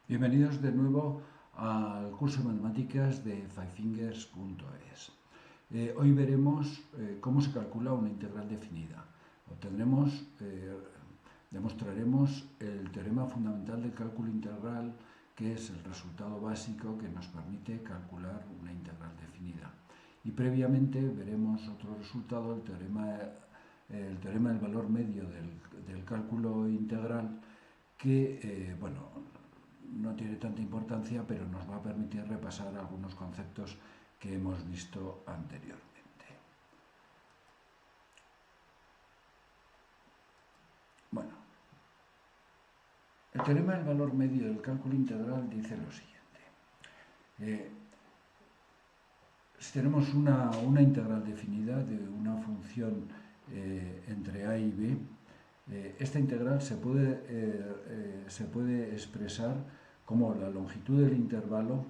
Bienvenidos de nuevo al curso de matemáticas de fivefingers.es. Hoy veremos cómo se calcula una integral definida. Demostraremos el teorema fundamental del cálculo integral, que es el resultado básico que nos permite calcular una integral definida. Y previamente veremos otro resultado, el teorema del valor medio del cálculo integral, que, no tiene tanta importancia, pero nos va a permitir repasar algunos conceptos que hemos visto anteriormente. Bueno, el teorema del valor medio del cálculo integral dice lo siguiente. Si tenemos una integral definida de una función entre a y b, esta integral se puede expresar como la longitud del intervalo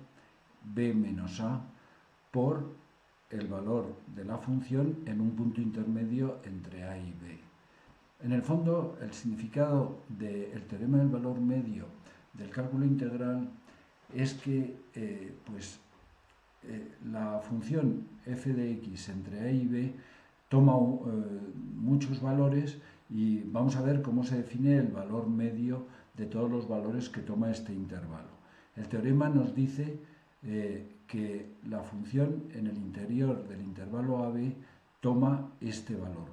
b menos a por el valor de la función en un punto intermedio entre a y b. En el fondo, el significado del teorema del valor medio del cálculo integral es que la función f de x entre a y b toma muchos valores y vamos a ver cómo se define el valor medio de todos los valores que toma este intervalo. El teorema nos dice que la función en el interior del intervalo AB toma este valor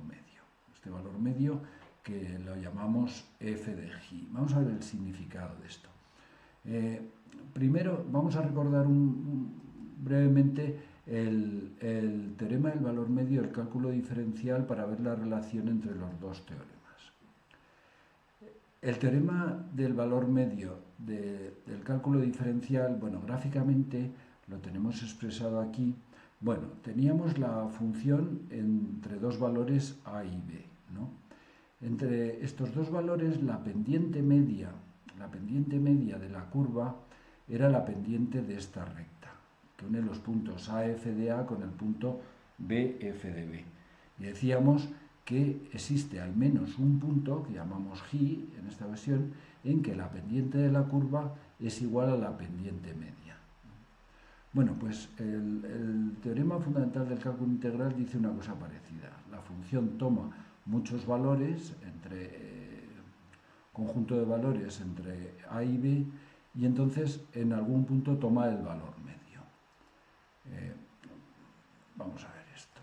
medio que lo llamamos f de g. Vamos a ver el significado de esto. Primero vamos a recordar brevemente el teorema del valor medio del cálculo diferencial para ver la relación entre los dos teoremas. El teorema del valor medio del cálculo diferencial, gráficamente lo tenemos expresado aquí. Teníamos la función entre dos valores a y b, ¿no? Entre estos dos valores, la pendiente media de la curva era la pendiente de esta recta, que une los puntos AF de A con el punto BF de B. Y decíamos que existe al menos un punto, que llamamos G en esta versión, en que la pendiente de la curva es igual a la pendiente media. Bueno, pues el teorema fundamental del cálculo integral dice una cosa parecida. La función toma muchos valores, conjunto de valores entre A y B, y entonces en algún punto toma el valor medio. Vamos a ver esto.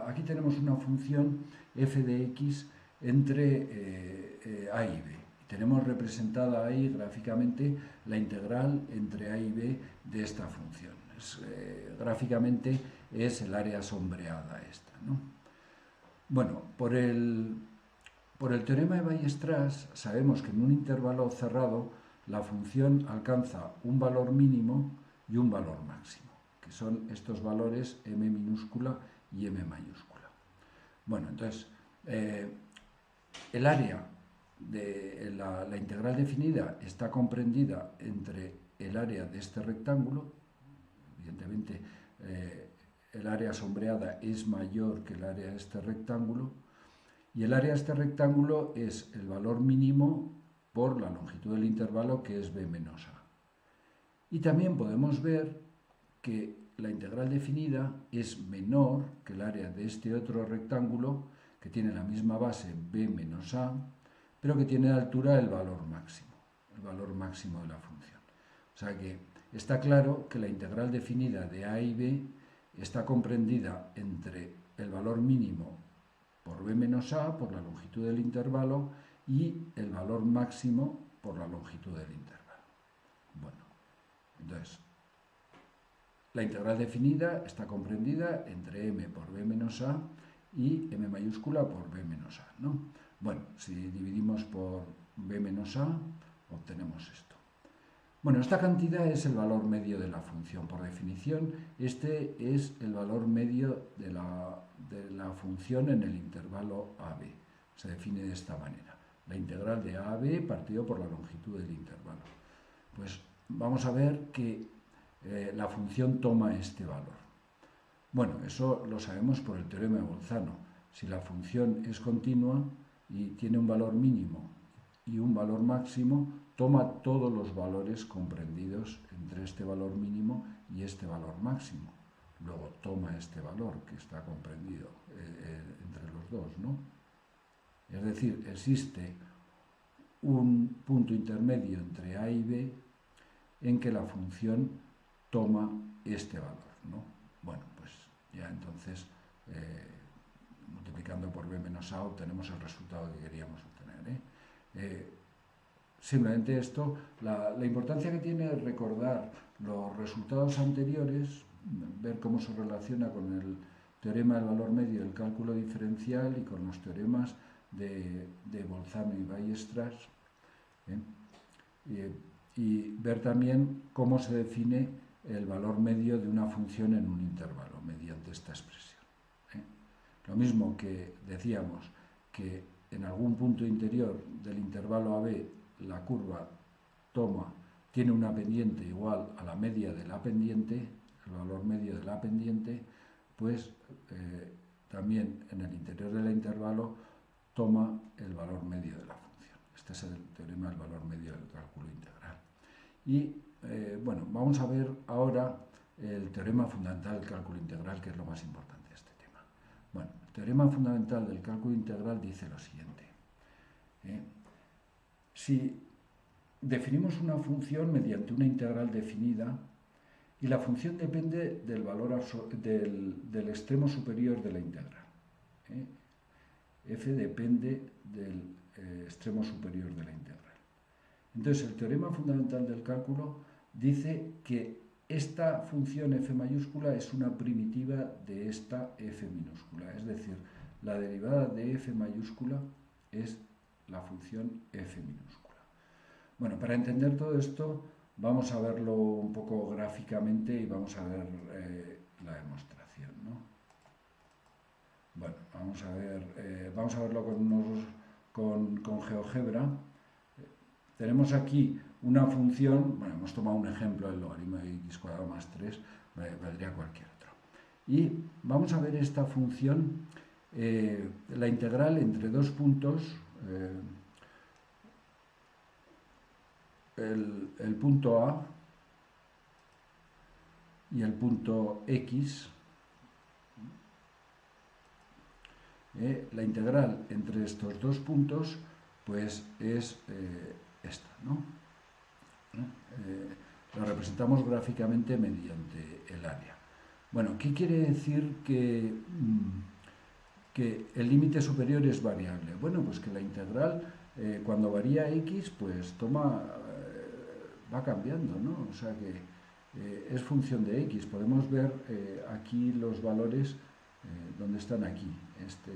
Aquí tenemos una función f de x entre a y b. Tenemos representada ahí gráficamente la integral entre a y b de esta función. Gráficamente es el área sombreada esta, ¿no? Bueno, por el teorema de Weierstrass sabemos que en un intervalo cerrado la función alcanza un valor mínimo y un valor máximo, que son estos valores m minúscula y m mayúscula. Bueno, entonces, el área de la integral definida está comprendida entre el área de este rectángulo. Evidentemente, el área sombreada es mayor que el área de este rectángulo, y el área de este rectángulo es el valor mínimo por la longitud del intervalo, que es b menos a. Y también podemos ver que la integral definida es menor que el área de este otro rectángulo, que tiene la misma base b menos a, pero que tiene de altura el valor máximo de la función. O sea que está claro que la integral definida de a y b está comprendida entre el valor mínimo por b menos a, por la longitud del intervalo, y el valor máximo por la longitud del intervalo. Bueno, entonces, la integral definida está comprendida entre m por b menos a y m mayúscula por b menos a, ¿no? Bueno, si dividimos por b menos a, obtenemos esto. Bueno, esta cantidad es el valor medio de la función. Por definición, este es el valor medio de la función en el intervalo AB. Se define de esta manera. La integral de a a b partido por la longitud del intervalo. Pues vamos a ver que la función toma este valor. Bueno, eso lo sabemos por el teorema de Bolzano. Si la función es continua y tiene un valor mínimo y un valor máximo, toma todos los valores comprendidos entre este valor mínimo y este valor máximo. Luego toma este valor que está comprendido entre los dos, ¿no? Es decir, existe un punto intermedio entre A y B en que la función toma este valor, ¿no? Bueno, pues ya entonces, multiplicando por B menos A, obtenemos el resultado que queríamos obtener, simplemente esto, la importancia que tiene es recordar los resultados anteriores, ver cómo se relaciona con el teorema del valor medio del cálculo diferencial y con los teoremas de Bolzano y Weierstrass, y ver también cómo se define el valor medio de una función en un intervalo mediante esta expresión. Lo mismo que decíamos que en algún punto interior del intervalo AB la curva tiene una pendiente igual a la media de la pendiente, el valor medio de la pendiente, pues también en el interior del intervalo toma el valor medio de la función. Este es el teorema del valor medio del cálculo integral. Y bueno, vamos a ver ahora el teorema fundamental del cálculo integral, que es lo más importante de este tema. Bueno, el teorema fundamental del cálculo integral dice lo siguiente. Si definimos una función mediante una integral definida y la función depende del valor del extremo superior de la integral. F depende del extremo superior de la integral. Entonces, el teorema fundamental del cálculo dice que esta función f mayúscula es una primitiva de esta f minúscula, es decir, la derivada de f mayúscula es la función f minúscula. Bueno, para entender todo esto vamos a verlo un poco gráficamente y vamos a ver la demostración, ¿no? Bueno, vamos a verlo con GeoGebra. Tenemos aquí una función, bueno, hemos tomado un ejemplo del logaritmo de x² más 3, valdría cualquier otro. Y vamos a ver esta función, la integral entre dos puntos, el punto A y el punto X. La integral entre estos dos puntos pues es esta, ¿no? La representamos gráficamente mediante el área. Bueno, ¿qué quiere decir que el límite superior es variable? Bueno, pues que la integral cuando varía x pues va cambiando, ¿no? O sea que es función de x. Podemos ver aquí los valores donde están aquí. Esto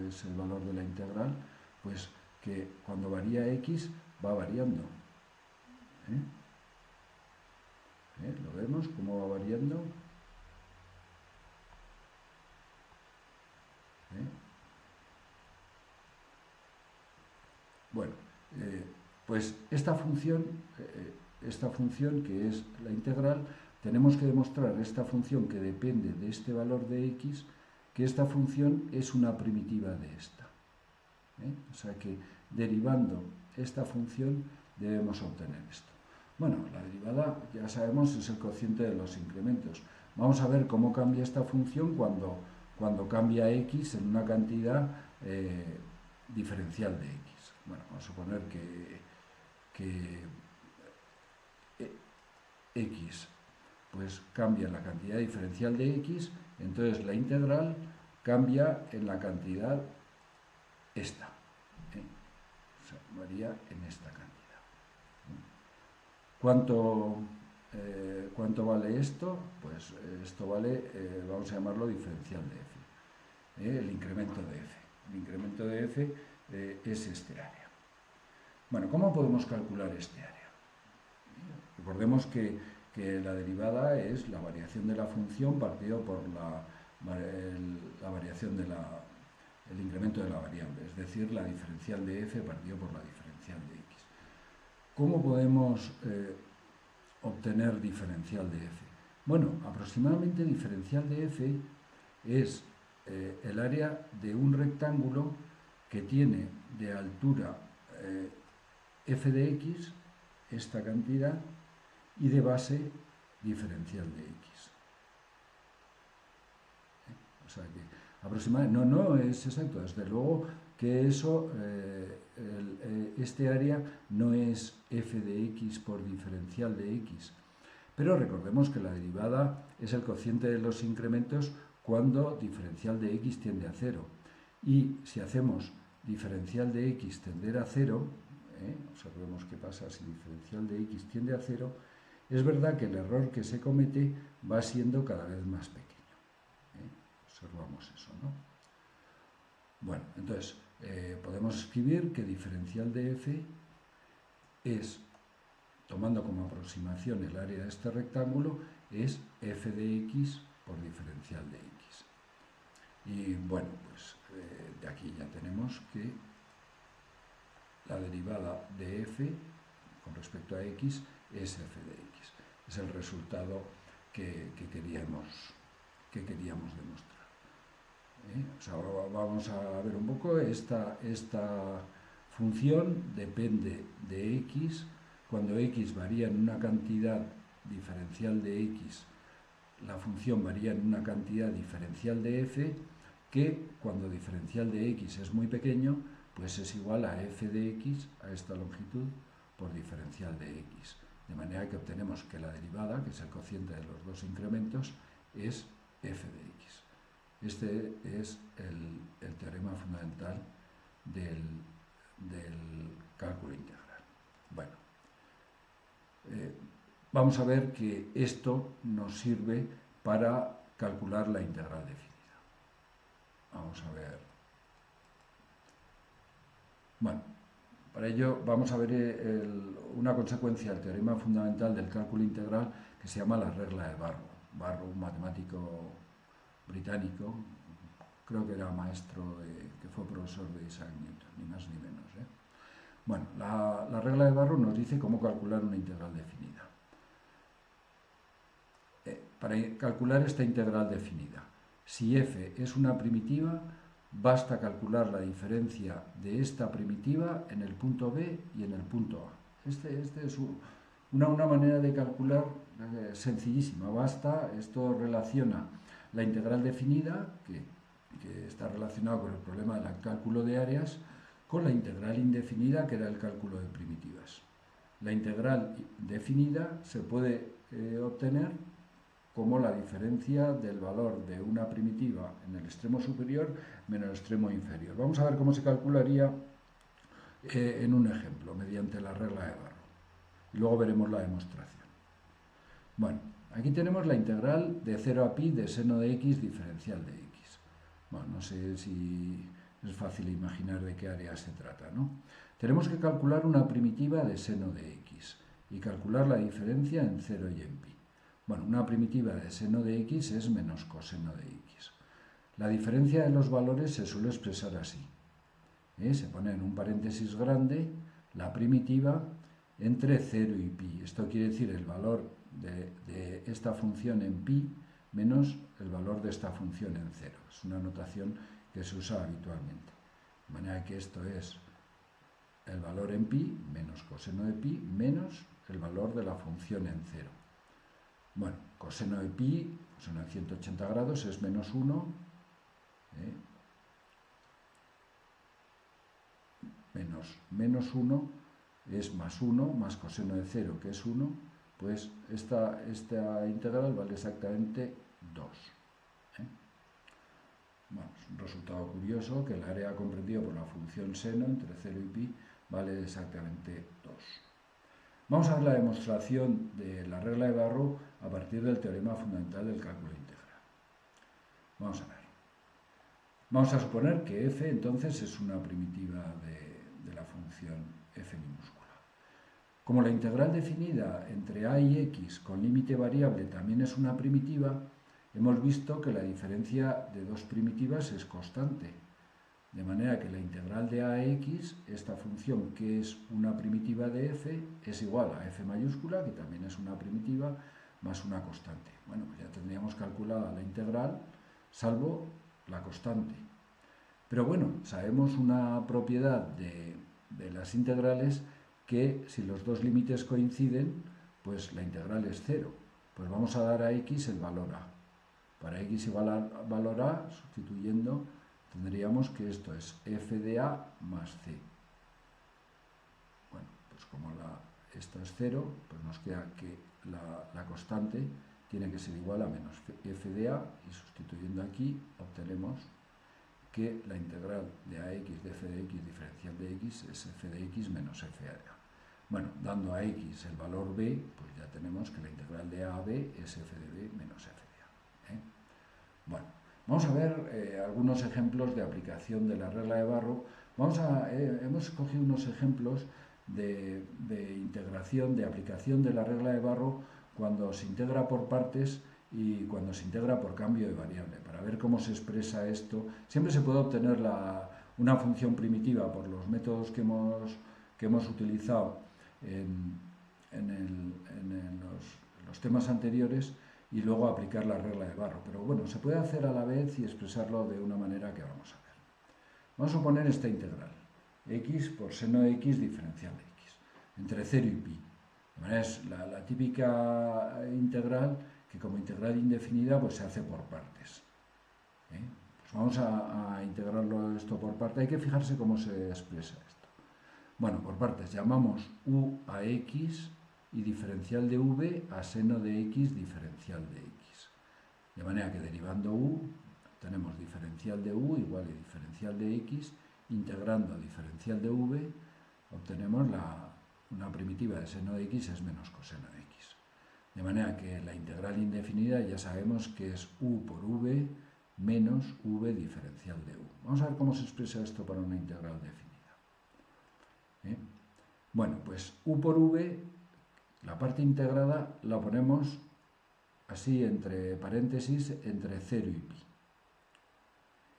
es el valor de la integral, pues que cuando varía x va variando. ¿Lo vemos cómo va variando? Bueno, pues esta función que es la integral, tenemos que demostrar esta función que depende de este valor de x, que esta función es una primitiva de esta. O sea que derivando esta función debemos obtener esto. Bueno, la derivada, ya sabemos, es el cociente de los incrementos. Vamos a ver cómo cambia esta función cuando cambia x en una cantidad diferencial de x. Bueno, vamos a suponer que x pues cambia en la cantidad diferencial de x, entonces la integral cambia en la cantidad esta. O sea, varía en esta cantidad. ¿Cuánto vale esto? Pues esto vale, vamos a llamarlo diferencial de f, el incremento de f. El incremento de f es este área. Bueno, ¿cómo podemos calcular este área? Recordemos que la derivada es la variación de la función partido por la variación el incremento de la variable, es decir, la diferencial de f partido por la diferencial de x. ¿Cómo podemos obtener diferencial de f? Bueno, aproximadamente diferencial de f es el área de un rectángulo que tiene de altura f de x, esta cantidad, y de base diferencial de x. O sea que aproximadamente, no es exacto, desde luego que eso, este área no es f de x por diferencial de x, pero recordemos que la derivada es el cociente de los incrementos cuando diferencial de x tiende a 0. Y si hacemos diferencial de x tender a 0, observemos qué pasa si diferencial de x tiende a 0, es verdad que el error que se comete va siendo cada vez más pequeño. Observamos eso, ¿no? Bueno, entonces podemos escribir que diferencial de f es, tomando como aproximación el área de este rectángulo, es f de x por diferencial de x. Y bueno, pues de aquí ya tenemos que la derivada de f con respecto a x es f de x. Es el resultado que queríamos demostrar. O sea, ahora vamos a ver un poco esta función depende de x. Cuando x varía en una cantidad diferencial de x, la función varía en una cantidad diferencial de f, que cuando diferencial de x es muy pequeño, pues es igual a f de x, a esta longitud, por diferencial de x. De manera que obtenemos que la derivada, que es el cociente de los dos incrementos, es f de x. Este es el teorema fundamental del cálculo integral. Bueno, vamos a ver que esto nos sirve para calcular la integral definida. Vamos a ver. Bueno, para ello vamos a ver una consecuencia del teorema fundamental del cálculo integral que se llama la regla de Barrow. Barrow, un matemático británico, creo que era maestro, que fue profesor de Isaac Newton, ni más ni menos. Bueno, la regla de Barrow nos dice cómo calcular una integral definida. Para calcular esta integral definida, si f es una primitiva, basta calcular la diferencia de esta primitiva en el punto B y en el punto A. Este es una manera de calcular sencillísima. Basta, esto relaciona la integral definida, que está relacionado con el problema del cálculo de áreas, con la integral indefinida, que era el cálculo de primitivas. La integral definida se puede obtener como la diferencia del valor de una primitiva en el extremo superior menos el extremo inferior. Vamos a ver cómo se calcularía en un ejemplo, mediante la regla de Barrow. Y luego veremos la demostración. Bueno, aquí tenemos la integral de 0 a pi de seno de x diferencial de x. Bueno, no sé si es fácil imaginar de qué área se trata, ¿no? Tenemos que calcular una primitiva de seno de x y calcular la diferencia en 0 y en pi. Bueno, una primitiva de seno de x es menos coseno de x. La diferencia de los valores se suele expresar así. Se pone en un paréntesis grande la primitiva entre 0 y pi. Esto quiere decir el valor de esta función en pi menos el valor de esta función en 0. Es una notación que se usa habitualmente. De manera que esto es el valor en pi menos coseno de pi menos el valor de la función en 0. Bueno, coseno de pi, coseno de 180 grados es menos 1, menos 1 es más 1, más coseno de 0, que es 1, pues esta integral vale exactamente 2. Bueno, es un resultado curioso que el área comprendido por la función seno entre 0 y pi vale exactamente 2. Vamos a ver la demostración de la regla de Barrow a partir del teorema fundamental del cálculo integral. Vamos a ver. Vamos a suponer que f entonces es una primitiva de la función f minúscula. Como la integral definida entre a y x con límite variable también es una primitiva, hemos visto que la diferencia de dos primitivas es constante. De manera que la integral de ax, esta función que es una primitiva de f, es igual a f mayúscula, que también es una primitiva, más una constante. Bueno, pues ya tendríamos calculada la integral, salvo la constante. Pero bueno, sabemos una propiedad de las integrales, que si los dos límites coinciden, pues la integral es 0. Pues vamos a dar a x el valor a. Para x igual a valor a, sustituyendo, tendríamos que esto es f de a más c. Bueno, pues como esto es 0, pues nos queda que la constante tiene que ser igual a menos f de a, y sustituyendo aquí obtenemos que la integral de ax de f de x diferencial de x es f de x menos f de a. Bueno, dando a x el valor b, pues ya tenemos que la integral de a a b es f de b menos f de a. Bueno, vamos a ver algunos ejemplos de aplicación de la regla de Barrow. Hemos cogido unos ejemplos de integración, de aplicación de la regla de Barrow cuando se integra por partes y cuando se integra por cambio de variable, para ver cómo se expresa esto. Siempre se puede obtener una función primitiva por los métodos que hemos utilizado en los temas anteriores, y luego aplicar la regla de Barrow. Pero bueno, se puede hacer a la vez y expresarlo de una manera que vamos a ver. Vamos a poner esta integral, x por seno de x diferencial de x, entre 0 y pi. De manera, es la típica integral que, como integral indefinida, pues se hace por partes. Pues vamos a integrarlo esto por partes. Hay que fijarse cómo se expresa esto. Bueno, por partes, llamamos u a x y diferencial de v a seno de x diferencial de x. De manera que derivando u, tenemos diferencial de u igual a diferencial de x, integrando diferencial de v, obtenemos una primitiva de seno de x es menos coseno de x. De manera que la integral indefinida ya sabemos que es u por v menos v diferencial de u. Vamos a ver cómo se expresa esto para una integral definida. Bueno, pues u por v, la parte integrada la ponemos así entre paréntesis, entre 0 y pi.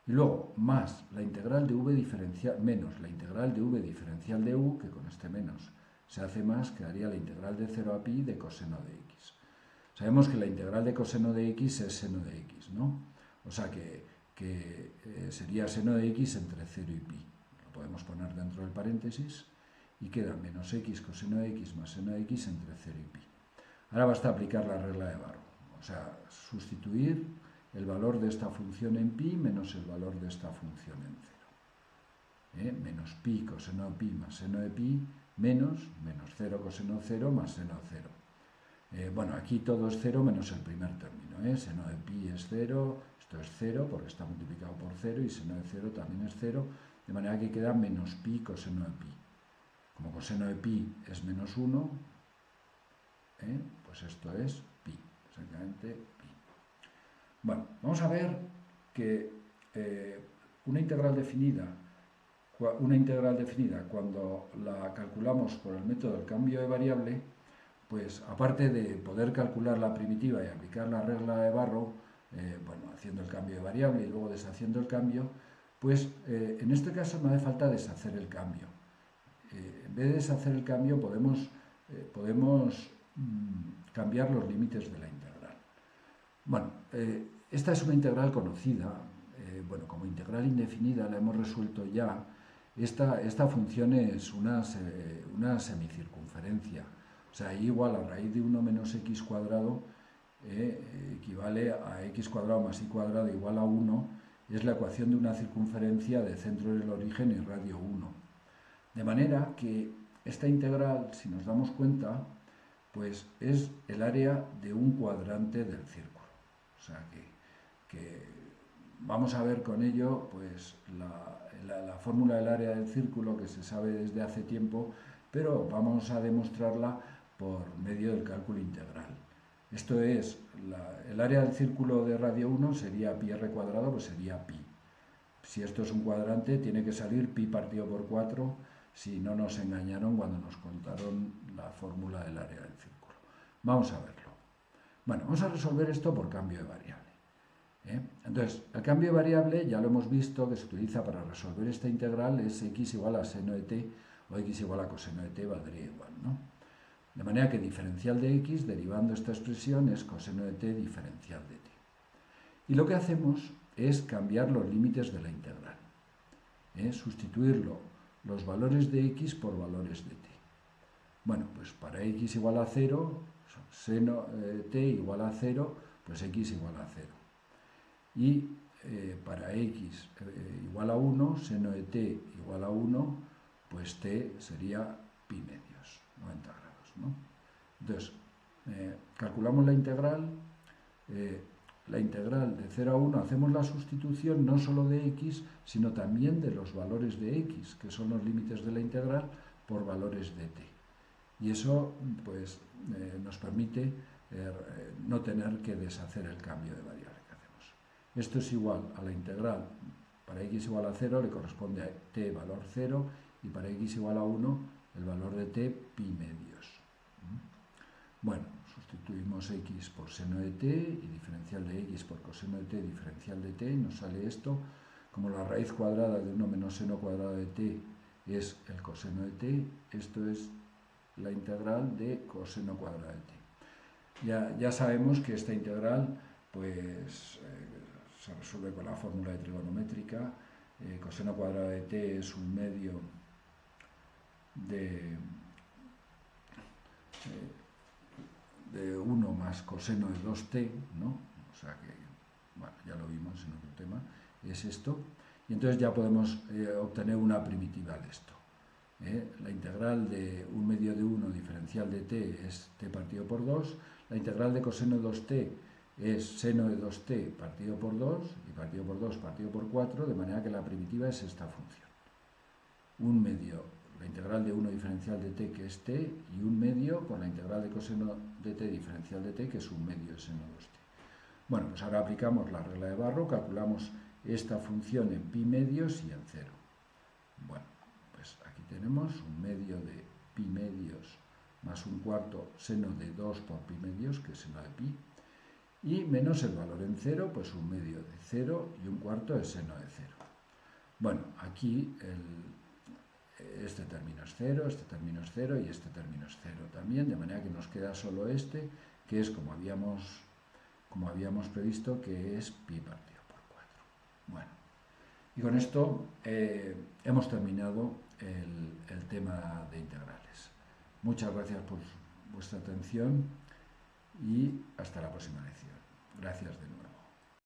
Y luego, más la integral de v diferencial, menos la integral de v diferencial de u, que con este menos se hace más, quedaría la integral de 0 a pi de coseno de x. Sabemos que la integral de coseno de x es seno de x, ¿no? O sea que sería seno de x entre 0 y pi. Lo podemos poner dentro del paréntesis y queda menos x coseno de x más seno de x entre 0 y pi. Ahora basta aplicar la regla de Barrow, o sea, sustituir el valor de esta función en pi menos el valor de esta función en 0. Menos pi coseno de pi más seno de pi menos 0 coseno 0 más seno 0. Bueno, aquí todo es 0 menos el primer término. Seno de pi es 0, esto es 0 porque está multiplicado por 0, y seno de 0 también es 0, de manera que queda menos pi coseno de pi. Como coseno de pi es menos 1, pues esto es pi, exactamente pi. Bueno, vamos a ver que una integral definida, cuando la calculamos por el método del cambio de variable, pues aparte de poder calcular la primitiva y aplicar la regla de Barrow, bueno, haciendo el cambio de variable y luego deshaciendo el cambio, pues en este caso no hace falta deshacer el cambio. En vez de deshacer el cambio podemos cambiar los límites de la integral. Bueno, esta es una integral conocida. Bueno, como integral indefinida la hemos resuelto ya. Esta función es una semicircunferencia. O sea, y igual a raíz de 1 menos x cuadrado equivale a x cuadrado más y cuadrado igual a 1. Es la ecuación de una circunferencia de centro del origen y radio 1. De manera que esta integral, si nos damos cuenta, pues es el área de un cuadrante del círculo. O sea que vamos a ver con ello pues la fórmula del área del círculo, que se sabe desde hace tiempo, pero vamos a demostrarla por medio del cálculo integral. Esto es, el área del círculo de radio 1 sería pi r cuadrado, pues sería pi. Si esto es un cuadrante, tiene que salir pi partido por 4, si no nos engañaron cuando nos contaron la fórmula del área del círculo. Vamos a verlo. Bueno, vamos a resolver esto por cambio de variable. Entonces, el cambio de variable ya lo hemos visto que se utiliza para resolver esta integral, es x igual a seno de t o x igual a coseno de t valdría igual, ¿no? De manera que diferencial de x, derivando esta expresión, es coseno de t diferencial de t. Y lo que hacemos es cambiar los límites de la integral, sustituirlo los valores de x por valores de t. Bueno, pues para x igual a 0, seno de t igual a 0, pues x igual a 0. Y para x igual a 1, seno de t igual a 1, pues t sería pi medios, 90 grados, ¿no? Entonces, calculamos la integral de 0 a 1, hacemos la sustitución no solo de x, sino también de los valores de x, que son los límites de la integral, por valores de t. Y eso pues, nos permite no tener que deshacer el cambio de variable que hacemos. Esto es igual a la integral, para x igual a 0 le corresponde a t valor 0, y para x igual a 1 el valor de t pi medios. Bueno, sustituimos x por seno de t y diferencial de x por coseno de t diferencial de t, nos sale esto. Como la raíz cuadrada de 1 menos seno cuadrado de t es el coseno de t, esto es la integral de coseno cuadrado de t. Ya sabemos que esta integral pues, se resuelve con la fórmula de trigonométrica. Coseno cuadrado de t es un medio de 1 más coseno de 2t, ¿no? O sea que, bueno, ya lo vimos en otro tema, es esto. Y entonces ya podemos obtener una primitiva de esto. La integral de 1 medio de 1 diferencial de t es t partido por 2. La integral de coseno de 2t es seno de 2t partido por 2, y partido por 2 partido por 4, de manera que la primitiva es esta función. 1 medio, la integral de 1 diferencial de t, que es t, y 1 medio por la integral de coseno de t diferencial de t, que es 1 medio de seno de 2t. Bueno, pues ahora aplicamos la regla de Barrow, calculamos esta función en pi medios y en 0. Bueno, pues aquí tenemos 1 medio de pi medios más 1/4 seno de 2 por pi medios, que es seno de pi, y menos el valor en 0, pues 1 medio de 0 y 1/4 es seno de 0. Bueno, aquí este término es 0, este término es 0 y este término es 0 también, de manera que nos queda solo este, que es como habíamos previsto, que es pi partido por 4. Bueno, y con esto hemos terminado el tema de integrales. Muchas gracias por vuestra atención y hasta la próxima lección. Gracias de nuevo.